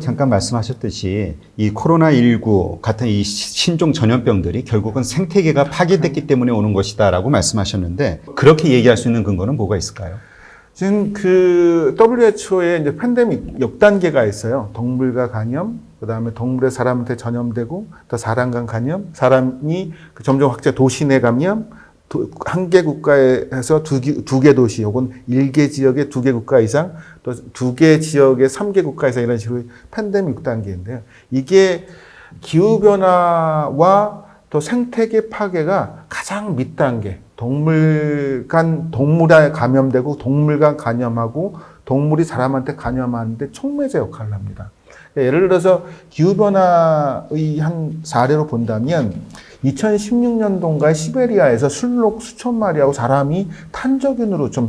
잠깐 말씀하셨듯이 이 코로나19 같은 이 신종 전염병들이 결국은 생태계가 파괴됐기 때문에 오는 것이다라고 말씀하셨는데 그렇게 얘기할 수 있는 근거는 뭐가 있을까요? 지금 그 WHO의 이제 팬데믹 6단계가 있어요. 동물과 감염, 그 다음에 동물의 사람한테 전염되고, 또 사람 간 감염, 사람이 점점 확대 도시 내 감염, 한 개 국가에서 두 개 도시, 혹은 1개 지역의 2개 국가 이상, 또 2개 지역의 3개 국가 이상 이런 식으로 팬데믹 6단계인데요. 이게 기후변화와 또 생태계 파괴가 가장 밑단계, 동물에 감염되고 동물 간 감염하고 동물이 사람한테 감염하는데 촉매제 역할을 합니다. 예를 들어서 기후변화의 한 사례로 본다면 2016년도인가에 시베리아에서 순록 수천 마리하고 사람이 탄저균으로 좀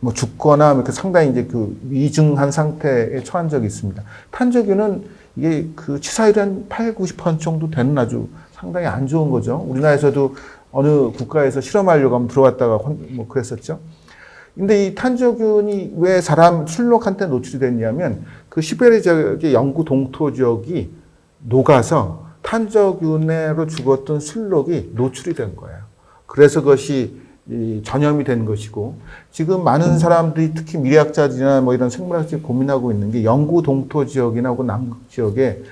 뭐 죽거나 이렇게 상당히 이제 그 위중한 상태에 처한 적이 있습니다. 탄저균은 이게 그 치사율이 한 8, 90% 정도 되는 아주 상당히 안 좋은 거죠. 우리나라에서도 어느 국가에서 실험하려고 하면 들어갔다가 뭐 그랬었죠. 근데 이 탄저균이 왜 사람 순록한테 노출이 됐냐면 그 시베리아 지역의 영구 동토 지역이 녹아서 탄저균으로 죽었던 순록이 노출이 된 거예요. 그래서 그것이 전염이 된 것이고, 지금 많은 사람들이 특히 미래학자들이나 뭐 이런 생물학자들이 고민하고 있는 게 영구 동토 지역이나 혹은 남극 지역에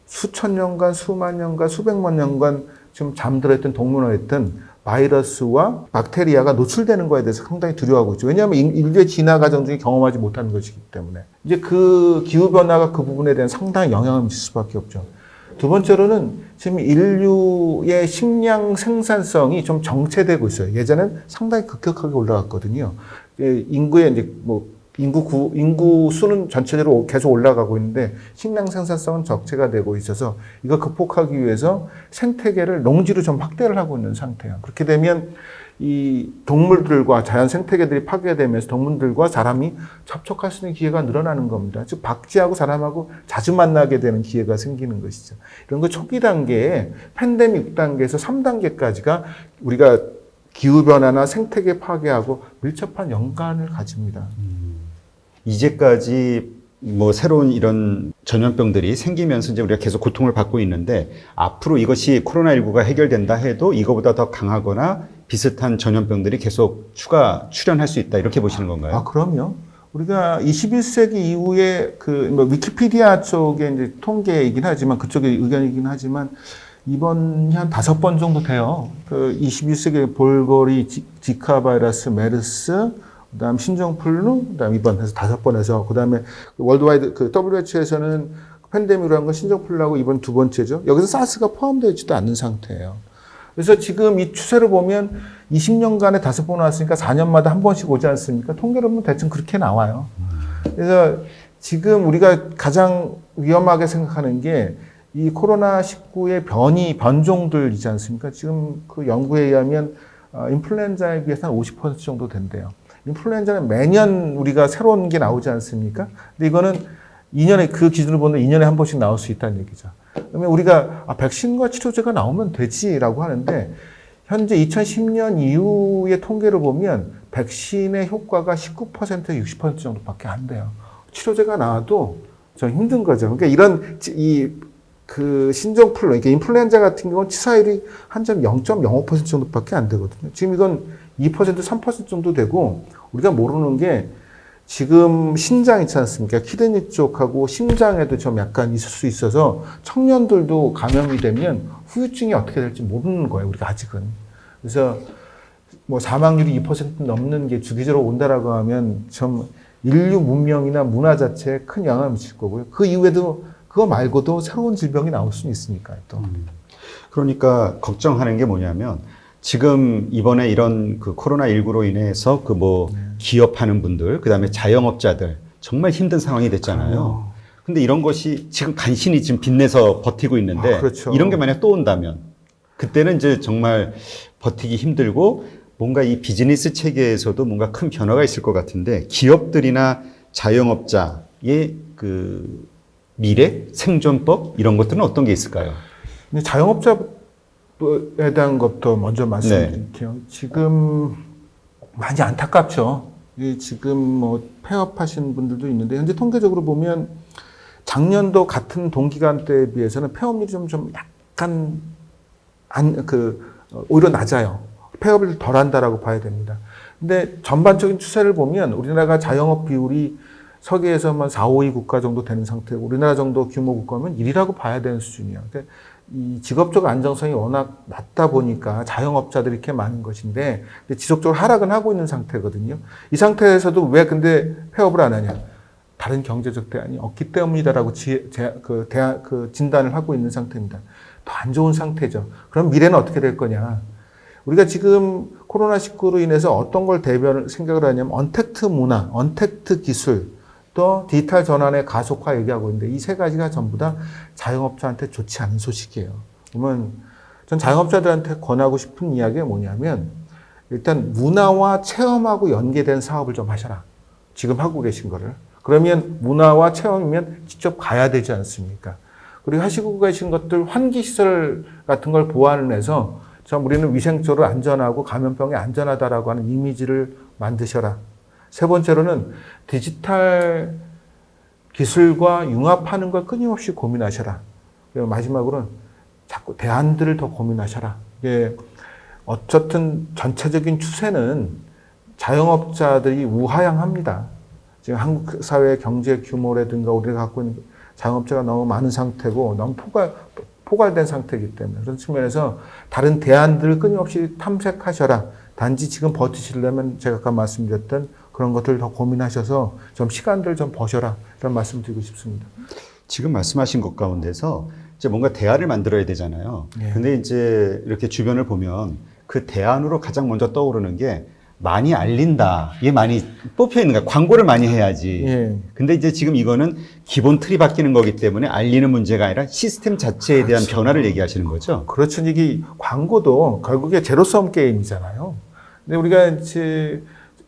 수천 년간, 수만 년간, 수백만 년간 지금 잠들어있던 동물원했던 바이러스와 박테리아가 노출되는 거에 대해서 상당히 두려워하고 있죠. 왜냐하면 인류의 진화 과정 중에 경험하지 못하는 것이기 때문에. 이제 그 기후변화가 그 부분에 대한 상당히 영향을 미칠 수밖에 없죠. 두 번째로는 지금 인류의 식량 생산성이 좀 정체되고 있어요. 예전엔 상당히 급격하게 올라갔거든요. 인구의 이제 뭐 인구 수는 전체적으로 계속 올라가고 있는데 식량 생산성은 적체가 되고 있어서 이거 극복하기 위해서 생태계를 농지로 좀 확대를 하고 있는 상태예요. 그렇게 되면 이 동물들과 자연 생태계들이 파괴되면서 동물들과 사람이 접촉할 수 있는 기회가 늘어나는 겁니다. 즉 박쥐하고 사람하고 자주 만나게 되는 기회가 생기는 것이죠. 이런 거 초기 단계에 팬데믹 6단계에서 3단계까지가 우리가 기후변화나 생태계 파괴하고 밀접한 연관을 가집니다. 이제까지 뭐 새로운 이런 전염병들이 생기면서 이제 우리가 계속 고통을 받고 있는데 앞으로 이것이 코로나19가 해결된다 해도 이거보다 더 강하거나 비슷한 전염병들이 계속 추가 출현할 수 있다 이렇게 보시는 건가요? 아, 그럼요. 우리가 21세기 이후에 뭐 위키피디아 쪽의 이제 통계이긴 하지만 그쪽의 의견이긴 하지만 이번이 한 5번 정도 돼요. 그 21세기 볼거리, 지카 바이러스, 메르스, 그다음 신종플루, 그다음 이번 해서 5번 해서 그다음에 월드와이드 그 WHO에서는 팬데믹으로 한 건 신종플루하고 이번 2번째죠. 여기서 사스가 포함되어 있지도 않는 상태예요. 그래서 지금 이 추세를 보면 20년간에 5번 왔으니까 4년마다 한 번씩 오지 않습니까? 통계로 보면 대충 그렇게 나와요. 그래서 지금 우리가 가장 위험하게 생각하는 게 이 코로나19의 변종들이지 않습니까? 지금 그 연구에 의하면 인플루엔자에 비해서 한 50% 정도 된대요. 인플루엔자는 매년 우리가 새로운 게 나오지 않습니까? 근데 이거는 2년에 그 기준으로 보면 2년에 한 번씩 나올 수 있다는 얘기죠. 그러면 우리가 백신과 치료제가 나오면 되지라고 하는데 현재 2010년 이후의 통계를 보면 백신의 효과가 19%, 60% 정도밖에 안 돼요. 치료제가 나와도 좀 힘든 거죠. 그러니까 이런 그 신종플루, 그러니까 인플루엔자 같은 경우는 치사율이 한 0.05% 정도밖에 안 되거든요. 지금 이건 2%, 3% 정도 되고 우리가 모르는 게 지금 신장 있지 않습니까? 키드니 쪽하고 심장에도 좀 약간 있을 수 있어서 청년들도 감염이 되면 후유증이 어떻게 될지 모르는 거예요. 우리가 아직은. 그래서 뭐 사망률이 2% 넘는 게 주기적으로 온다라고 하면 좀 인류 문명이나 문화 자체에 큰 영향을 미칠 거고요. 그 이후에도 그거 말고도 새로운 질병이 나올 수는 있으니까요, 또. 그러니까 걱정하는 게 뭐냐면 지금 이번에 이런 그 코로나19로 인해서 그 뭐 기업하는 분들, 그 다음에 자영업자들 정말 힘든 상황이 됐잖아요. 근데 이런 것이 지금 간신히 지금 빚내서 버티고 있는데 그렇죠. 이런 게 만약 또 온다면 그때는 이제 정말 버티기 힘들고 뭔가 이 비즈니스 체계에서도 뭔가 큰 변화가 있을 것 같은데 기업들이나 자영업자의 그 미래, 생존법 이런 것들은 어떤 게 있을까요? 근데 자영업자에 대한 것도 먼저 말씀드릴게요. 지금 많이 안타깝죠. 지금 뭐 폐업하신 분들도 있는데 현재 통계적으로 보면 작년도 같은 동기간대에 비해서는 폐업률이 좀 약간 오히려 낮아요. 폐업을 덜 한다라고 봐야 됩니다. 근데 전반적인 추세를 보면 우리나라가 자영업 비율이 세계에서만 4, 5위 국가 정도 되는 상태고 우리나라 정도 규모 국가면 1위라고 봐야 되는 수준이에요. 그러니까 이 직업적 안정성이 워낙 낮다 보니까 자영업자들이 이렇게 많은 것인데 지속적으로 하락은 하고 있는 상태거든요. 이 상태에서도 왜 근데 폐업을 안 하냐? 다른 경제적 대안이 없기 때문이다라고 진단을 하고 있는 상태입니다. 더 안 좋은 상태죠. 그럼 미래는 어떻게 될 거냐? 우리가 지금 코로나19로 인해서 어떤 걸 생각을 하냐면 언택트 문화, 언택트 기술, 또 디지털 전환의 가속화 얘기하고 있는데 이 세 가지가 전부 다 자영업자한테 좋지 않은 소식이에요. 그러면 전 자영업자들한테 권하고 싶은 이야기가 뭐냐면 일단 문화와 체험하고 연계된 사업을 좀 하셔라. 지금 하고 계신 거를. 그러면 문화와 체험이면 직접 가야 되지 않습니까? 그리고 하시고 계신 것들 환기시설 같은 걸 보완을 해서 우리는 위생적으로 안전하고 감염병에 안전하다라고 하는 이미지를 만드셔라. 세 번째로는 디지털 기술과 융합하는 걸 끊임없이 고민하셔라. 그리고 마지막으로는 자꾸 대안들을 더 고민하셔라. 이게 어쨌든 전체적인 추세는 자영업자들이 우하향합니다. 지금 한국 사회의 경제 규모라든가 우리가 갖고 있는 자영업자가 너무 많은 상태고 너무 포괄된 상태이기 때문에 그런 측면에서 다른 대안들을 끊임없이 탐색하셔라. 단지 지금 버티시려면 제가 아까 말씀드렸던 그런 것들을 더 고민하셔서 좀 시간들 좀 버셔라. 이런 말씀 드리고 싶습니다. 지금 말씀하신 것 가운데서 이제 뭔가 대안을 만들어야 되잖아요. 예. 근데 이제 이렇게 주변을 보면 그 대안으로 가장 먼저 떠오르는 게 많이 알린다. 이게 많이 뽑혀 있는 거야. 광고를 많이 해야지. 예. 근데 이제 지금 이거는 기본 틀이 바뀌는 거기 때문에 알리는 문제가 아니라 시스템 자체에 대한 그렇죠. 변화를 얘기하시는 거죠. 그렇죠. 이게 광고도 결국에 제로섬 게임이잖아요. 근데 우리가 이제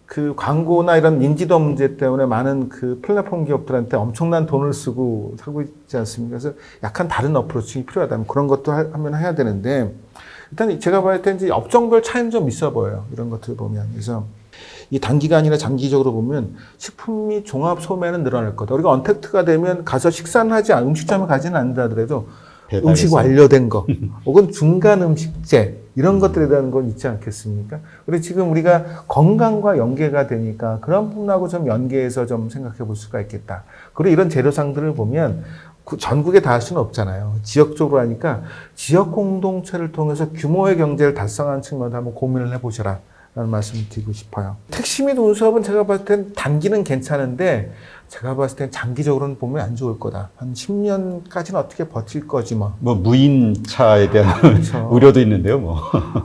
그 광고나 이런 인지도 문제 때문에 많은 그 플랫폼 기업들한테 엄청난 돈을 쓰고 하고 있지 않습니까? 그래서 약간 다른 어프로칭이 필요하다면 그런 것도 하면 해야 되는데 일단 제가 봤을 때 이제 업종별 차이는 좀 있어 보여요. 이런 것들 보면. 그래서 이 단기간이나 장기적으로 보면 식품 및 종합 소매는 늘어날 거다. 우리가 언택트가 되면 가서 식사는 음식점에 가지는 않는다 하더라도 배달해서. 음식 완료된 거 혹은 중간 음식재 이런 것들에 대한 건 있지 않겠습니까? 그리고 지금 우리가 건강과 연계가 되니까 그런 부분하고 좀 연계해서 좀 생각해 볼 수가 있겠다. 그리고 이런 재료상들을 보면 전국에 다 할 수는 없잖아요. 지역적으로 하니까 지역 공동체를 통해서 규모의 경제를 달성하는 측면도 한번 고민을 해보셔라 라는 말씀을 드리고 싶어요. 택시 및 운수업은 제가 봤을 땐 단기는 괜찮은데 제가 봤을 땐 장기적으로는 보면 안 좋을 거다. 한 10년까지는 어떻게 버틸 거지 뭐. 뭐 무인차에 대한 그렇죠. 우려도 있는데요, 뭐.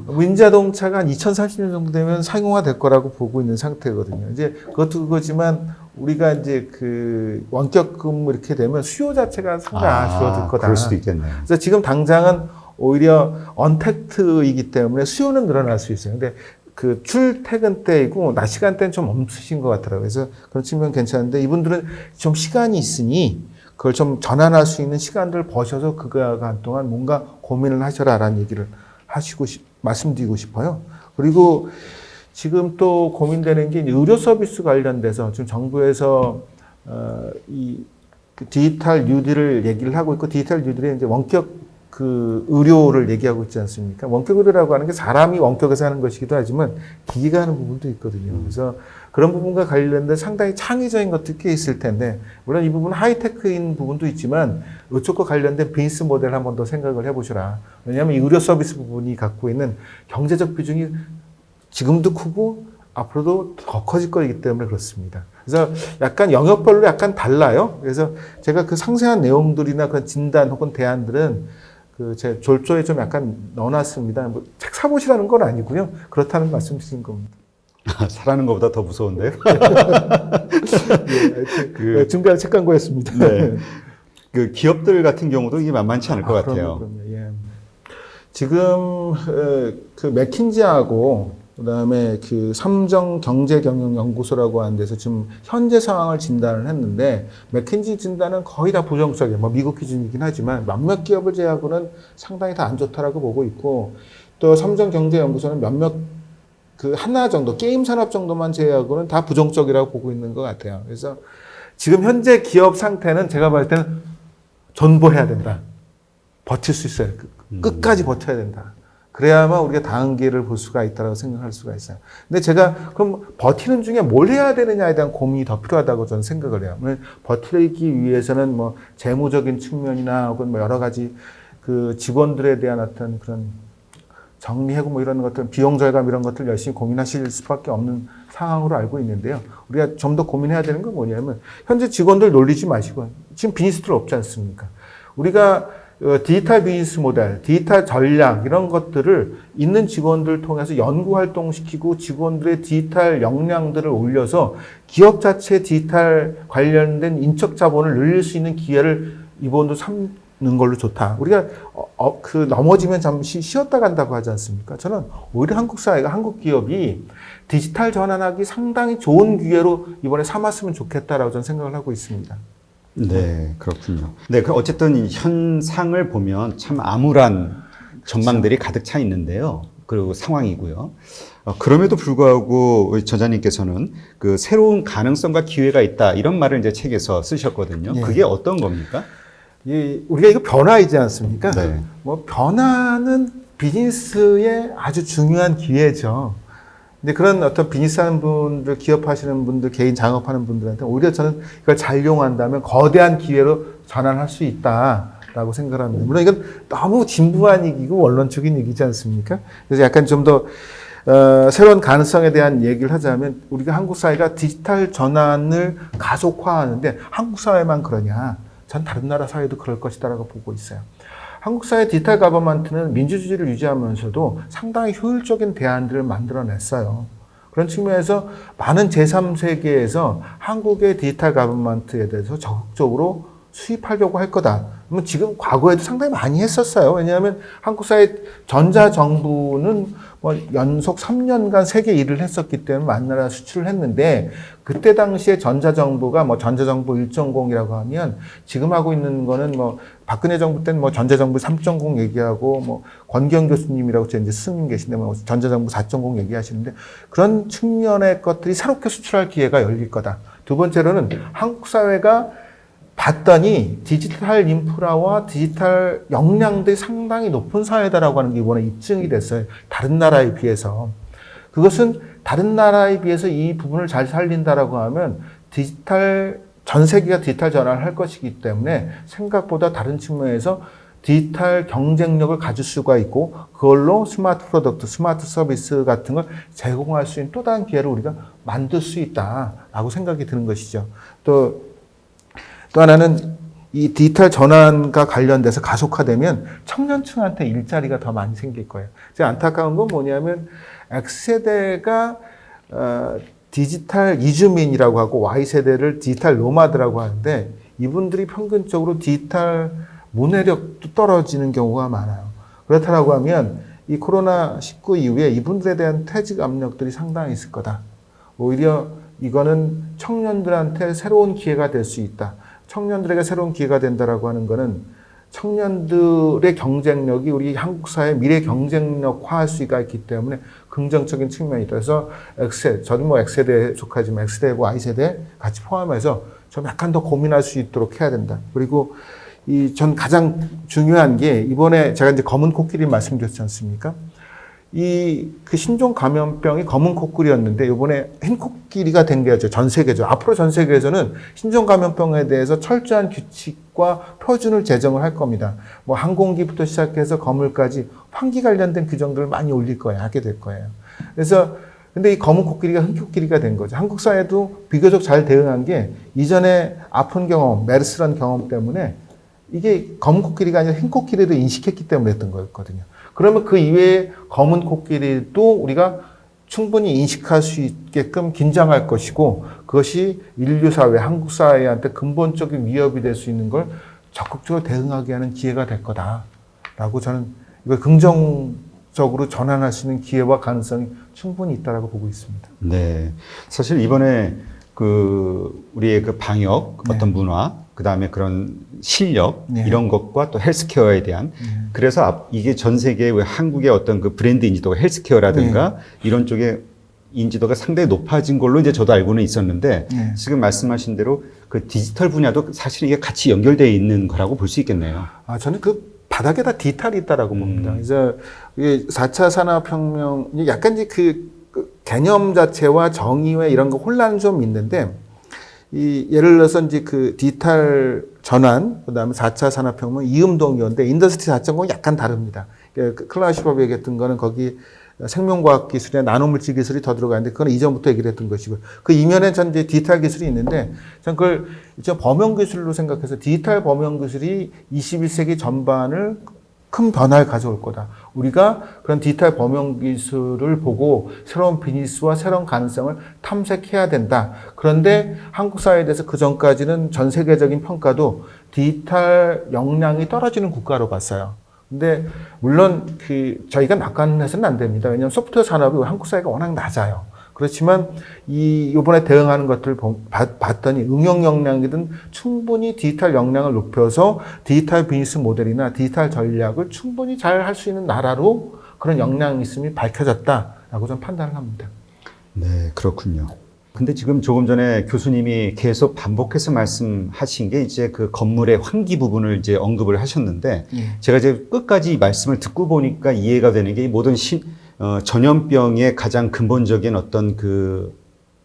무인자동차가 한 2030년 정도 되면 상용화될 거라고 보고 있는 상태거든요. 이제 그것도 그거지만 우리가 이제 그 원격근무 이렇게 되면 수요 자체가 상당히 줄어들 거다. 그럴 수도 있겠네요. 그래서 지금 당장은 오히려 언택트이기 때문에 수요는 늘어날 수 있어요. 근데 그 출퇴근 때이고 낮 시간대는 좀 멈추신 것 같더라고요. 그래서 그런 측면 괜찮은데 이분들은 좀 시간이 있으니 그걸 좀 전환할 수 있는 시간들을 버셔서 그간 동안 뭔가 고민을 하셔라라는 얘기를 말씀드리고 싶어요. 그리고 지금 또 고민되는 게 의료 서비스 관련돼서 지금 정부에서 이 디지털 뉴딜을 얘기를 하고 있고 디지털 뉴딜에 이제 원격 그 의료를 얘기하고 있지 않습니까? 원격 의료라고 하는 게 사람이 원격에서 하는 것이기도 하지만 기계가 하는 부분도 있거든요. 그래서 그런 부분과 관련된 상당히 창의적인 것들이 꽤 있을 텐데 물론 이 부분은 하이테크인 부분도 있지만 이쪽과 관련된 비즈니스 모델을 한 번 더 생각을 해보시라. 왜냐하면 이 의료 서비스 부분이 갖고 있는 경제적 비중이 지금도 크고 앞으로도 더 커질 거이기 때문에 그렇습니다. 그래서 약간 영역별로 약간 달라요. 그래서 제가 그 상세한 내용들이나 그 진단 혹은 대안들은 그 제 졸조에 좀 약간 넣어놨습니다. 뭐 책 사보시라는 건 아니고요. 그렇다는 말씀 드린 겁니다. 사라는 것보다 더 무서운데요? 네, 준비한 책 광고였습니다. 네. 그 기업들 같은 경우도 이게 만만치 않을 것 같아요. 그럼요. 예. 지금 그 맥킨지하고 그다음에 그 삼정경제경영연구소라고 하는 데서 지금 현재 상황을 진단을 했는데 맥킨지 진단은 거의 다 부정적이에요. 뭐 미국 기준이긴 하지만 몇몇 기업을 제외하고는 상당히 다 안 좋다라고 보고 있고 또 삼정경제연구소는 몇몇 그 하나 정도 게임 산업 정도만 제외하고는 다 부정적이라고 보고 있는 것 같아요. 그래서 지금 현재 기업 상태는 제가 봤을 때는 존버해야 된다. 버틸 수 있어요. 끝까지 버텨야 된다. 그래야만 우리가 다음 기회를 볼 수가 있다고 생각할 수가 있어요. 근데 제가 그럼 버티는 중에 뭘 해야 되느냐에 대한 고민이 더 필요하다고 저는 생각을 해요. 버티기 위해서는 뭐 재무적인 측면이나 혹은 뭐 여러 가지 그 직원들에 대한 어떤 그런 정리하고 뭐 이런 것들, 비용 절감 이런 것들 열심히 고민하실 수밖에 없는 상황으로 알고 있는데요. 우리가 좀 더 고민해야 되는 건 뭐냐면 현재 직원들 놀리지 마시고 지금 비즈니스들 없지 않습니까? 우리가 디지털 비즈니스 모델, 디지털 전략 이런 것들을 있는 직원들 통해서 연구 활동시키고 직원들의 디지털 역량들을 올려서 기업 자체 디지털 관련된 인적 자본을 늘릴 수 있는 기회를 이번도 삼는 걸로 좋다. 우리가 넘어지면 잠시 쉬었다 간다고 하지 않습니까? 저는 오히려 한국 사회가 한국 기업이 디지털 전환하기 상당히 좋은 기회로 이번에 삼았으면 좋겠다라고 저는 생각을 하고 있습니다. 네, 그렇군요. 네, 그 어쨌든 이 현상을 보면 참 암울한 전망들이 가득 차 있는데요. 그리고 상황이고요. 그럼에도 불구하고 저자님께서는 그 새로운 가능성과 기회가 있다 이런 말을 이제 책에서 쓰셨거든요. 네. 그게 어떤 겁니까? 우리가 이거 변화이지 않습니까? 네. 뭐 변화는 비즈니스의 아주 중요한 기회죠. 근데 그런 어떤 비즈니스 하는 분들, 기업하시는 분들, 개인 창업하는 분들한테 오히려 저는 이걸 잘 이용한다면 거대한 기회로 전환할 수 있다라고 생각을 합니다. 물론 이건 너무 진부한 얘기고 원론적인 얘기지 않습니까? 그래서 약간 좀 더 새로운 가능성에 대한 얘기를 하자면 우리가 한국 사회가 디지털 전환을 가속화하는데 한국 사회만 그러냐? 전 다른 나라 사회도 그럴 것이다라고 보고 있어요. 한국 사회 디지털 가버먼트는 민주주의를 유지하면서도 상당히 효율적인 대안들을 만들어냈어요. 그런 측면에서 많은 제3세계에서 한국의 디지털 가버먼트에 대해서 적극적으로 수입하려고 할 거다. 그러면 지금 과거에도 상당히 많이 했었어요. 왜냐하면 한국 사회 전자정부는 뭐 연속 3년간 세계 일을 했었기 때문에 많은 나라 수출을 했는데 그때 당시에 전자정부가 뭐 전자정부 1.0이라고 하면 지금 하고 있는 거는 뭐 박근혜 정부 때는 뭐 전자정부 3.0 얘기하고 뭐 권경 교수님이라고 이제 스님 계신데 뭐 전자정부 4.0 얘기하시는데 그런 측면의 것들이 새롭게 수출할 기회가 열릴 거다. 두 번째로는 한국 사회가 봤더니 디지털 인프라와 디지털 역량들이 상당히 높은 사회다라고 하는 게 이번에 입증이 됐어요. 다른 나라에 비해서. 그것은 다른 나라에 비해서 이 부분을 잘 살린다라고 하면 전 세계가 디지털 전환을 할 것이기 때문에 생각보다 다른 측면에서 디지털 경쟁력을 가질 수가 있고 그걸로 스마트 프로덕트, 스마트 서비스 같은 걸 제공할 수 있는 또 다른 기회를 우리가 만들 수 있다라고 생각이 드는 것이죠. 또 하나는 이 디지털 전환과 관련돼서 가속화되면 청년층한테 일자리가 더 많이 생길 거예요. 제가 안타까운 건 뭐냐면 X세대가 디지털 이주민이라고 하고 Y세대를 디지털 노마드라고 하는데 이분들이 평균적으로 디지털 문해력도 떨어지는 경우가 많아요. 그렇다고 하면 이 코로나19 이후에 이분들에 대한 퇴직 압력들이 상당히 있을 거다. 오히려 이거는 청년들한테 새로운 기회가 될 수 있다. 청년들에게 새로운 기회가 된다라고 하는 거는 청년들의 경쟁력이 우리 한국 사회의 미래 경쟁력화할 수가 있기 때문에 긍정적인 측면이 있다. 그래서 저는 뭐 X세대에 속하지만 X세대고 Y세대 같이 포함해서 좀 약간 더 고민할 수 있도록 해야 된다. 그리고 전 가장 중요한 게 이번에 제가 이제 검은 코끼리 말씀드렸지 않습니까? 그 신종 감염병이 검은 코끼리였는데 이번에 흰 코끼리가 된 게 전 세계죠. 앞으로 전 세계에서는 신종 감염병에 대해서 철저한 규칙과 표준을 제정을 할 겁니다. 뭐 항공기부터 시작해서 건물까지 환기 관련된 규정들을 많이 올릴 거예요. 하게 될 거예요. 그래서 근데 이 검은 코끼리가 흰 코끼리가 된 거죠. 한국 사회도 비교적 잘 대응한 게 이전에 아픈 경험, 메르스란 경험 때문에 이게 검은 코끼리가 아니라 흰 코끼리를 인식했기 때문에 했던 거였거든요. 그러면 그 이외에 검은 코끼리도 우리가 충분히 인식할 수 있게끔 긴장할 것이고 그것이 인류 사회, 한국 사회한테 근본적인 위협이 될 수 있는 걸 적극적으로 대응하게 하는 기회가 될 거다라고 저는 이걸 긍정적으로 전환할 수 있는 기회와 가능성이 충분히 있다라고 보고 있습니다. 네. 사실 이번에 우리의 방역, 네. 어떤 문화, 그 다음에 그런 실력, 네. 이런 것과 또 헬스케어에 대한, 그래서 이게 전 세계의 한국의 어떤 그 브랜드 인지도가 헬스케어라든가 이런 쪽에 인지도가 상당히 높아진 걸로 이제 저도 알고는 있었는데 네. 지금 말씀하신 대로 그 디지털 분야도 사실 이게 같이 연결되어 있는 거라고 볼 수 있겠네요. 저는 그 바닥에다 디지털이 있다라고 봅니다. 음. 이제 4차 산업혁명, 약간 이제 그 개념 자체와 정의와 이런 거 혼란이 좀 있는데, 예를 들어서 이제 그 디지털 전환, 그 다음에 4차 산업혁명 이음동이었는데, 인더스트리 4.0은 약간 다릅니다. 클라시법이 얘기했던 거는 거기 생명과학 기술이나 나노물질 기술이 더 들어가는데, 그건 이전부터 얘기를 했던 것이고, 그 이면에 전 이제 디지털 기술이 있는데, 전 그걸 이제 범용 기술로 생각해서 디지털 범용 기술이 21세기 전반을 큰 변화를 가져올 거다. 우리가 그런 디지털 범용 기술을 보고 새로운 비즈니스와 새로운 가능성을 탐색해야 된다. 그런데 한국 사회에 대해서 그 전까지는 전 세계적인 평가도 디지털 역량이 떨어지는 국가로 봤어요. 근데 물론 저희가 낙관해서는 안 됩니다. 왜냐하면 소프트웨어 산업이 한국 사회가 워낙 낮아요. 그렇지만 이번에 대응하는 것들을 봤더니 응용 역량이든 충분히 디지털 역량을 높여서 디지털 비즈니스 모델이나 디지털 전략을 충분히 잘 할 수 있는 나라로 그런 역량이 있음이 밝혀졌다라고 저는 판단을 합니다. 네, 그렇군요. 근데 지금 조금 전에 교수님이 계속 반복해서 말씀하신 게 이제 그 건물의 환기 부분을 이제 언급을 하셨는데 제가 이제 끝까지 이 말씀을 듣고 보니까 이해가 되는 게 이 모든 전염병의 가장 근본적인 어떤 그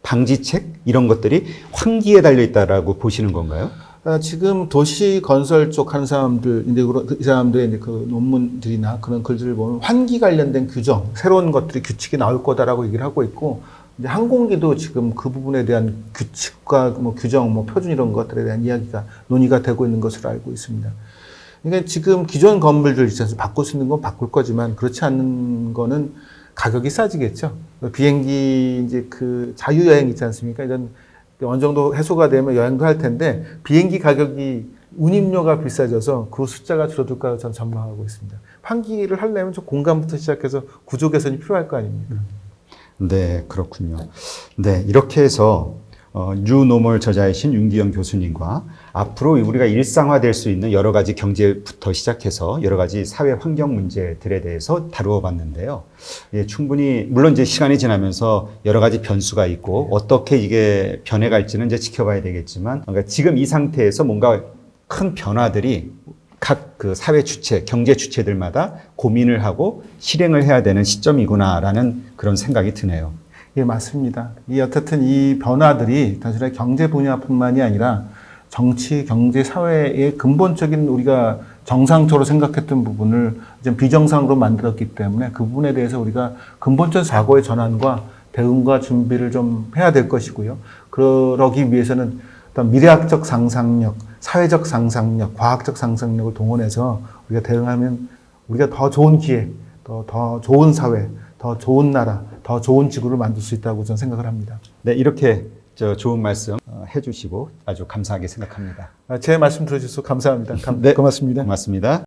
방지책 이런 것들이 환기에 달려 있다라고 보시는 건가요? 지금 도시 건설 쪽 하는 사람들, 이제 이 사람들의 이제 그 논문들이나 그런 글들을 보면 환기 관련된 규정, 새로운 것들이 규칙이 나올 거다라고 얘기를 하고 있고, 이제 항공기도 지금 그 부분에 대한 규칙과 뭐 규정, 뭐 표준 이런 것들에 대한 이야기가 논의가 되고 있는 것으로 알고 있습니다. 그러니까 지금 기존 건물들 있어서 바꿀 수 있는 건 바꿀 거지만 그렇지 않는 거는 가격이 싸지겠죠. 비행기 이제 그 자유여행 있지 않습니까? 이런 어느 정도 해소가 되면 여행도 할 텐데 비행기 가격이 운임료가 비싸져서 그 숫자가 줄어들 거라고 저는 전망하고 있습니다. 환기를 하려면 좀 공간부터 시작해서 구조 개선이 필요할 거 아닙니까? 네, 그렇군요. 네, 이렇게 해서 뉴노멀 저자이신 윤기영 교수님과 앞으로 우리가 일상화될 수 있는 여러 가지 경제부터 시작해서 여러 가지 사회 환경 문제들에 대해서 다루어 봤는데요. 예, 충분히 물론 이제 시간이 지나면서 여러 가지 변수가 있고 어떻게 이게 변해갈지는 이제 지켜봐야 되겠지만 그러니까 지금 이 상태에서 뭔가 큰 변화들이 각 그 사회 주체, 경제 주체들마다 고민을 하고 실행을 해야 되는 시점이구나라는 그런 생각이 드네요. 예, 맞습니다. 어쨌든 이 변화들이 단순히 경제 분야뿐만이 아니라 정치, 경제, 사회의 근본적인 우리가 정상적으로 생각했던 부분을 좀 비정상으로 만들었기 때문에 그 부분에 대해서 우리가 근본적 사고의 전환과 대응과 준비를 좀 해야 될 것이고요. 그러기 위해서는 어떤 미래학적 상상력, 사회적 상상력, 과학적 상상력을 동원해서 우리가 대응하면 우리가 더 좋은 기회, 더 좋은 사회, 더 좋은 나라, 더 좋은 지구를 만들 수 있다고 저는 생각을 합니다. 네, 이렇게 좋은 말씀 해주시고 아주 감사하게 생각합니다. 제 말씀 들어주셔서 감사합니다. 네, 고맙습니다. 고맙습니다.